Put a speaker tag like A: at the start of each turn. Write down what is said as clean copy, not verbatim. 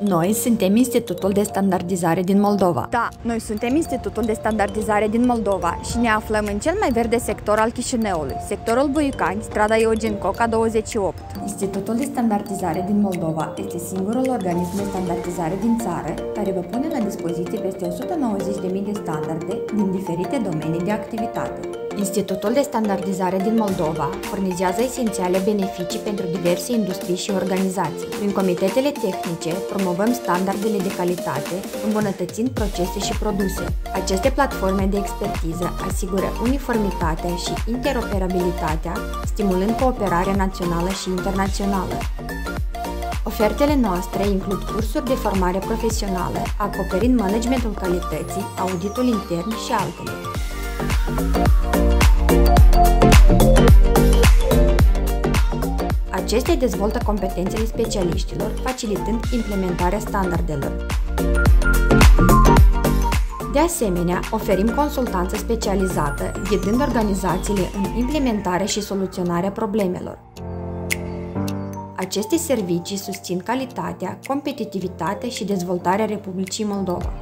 A: Noi suntem Institutul de Standardizare din Moldova.
B: Da, noi suntem Institutul de Standardizare din Moldova și ne aflăm în cel mai verde sector al Chișinăului, sectorul Buicani, strada Eugen Coca 28.
A: Institutul de Standardizare din Moldova este singurul organism de standardizare din țară care vă pune la dispoziție peste 190.000 de standarde din diferite domenii de activitate. Institutul de Standardizare din Moldova furnizează esențiale beneficii pentru diverse industrii și organizații. Prin comitetele tehnice promovăm standardele de calitate, îmbunătățind procese și produse. Aceste platforme de expertiză asigură uniformitatea și interoperabilitatea, stimulând cooperarea națională și internațională. Ofertele noastre includ cursuri de formare profesională, acoperind managementul calității, auditul intern și altele. Acestea dezvoltă competențele specialiștilor, facilitând implementarea standardelor. De asemenea, oferim consultanță specializată, ghidând organizațiile în implementarea și soluționarea problemelor. Aceste servicii susțin calitatea, competitivitatea și dezvoltarea Republicii Moldova.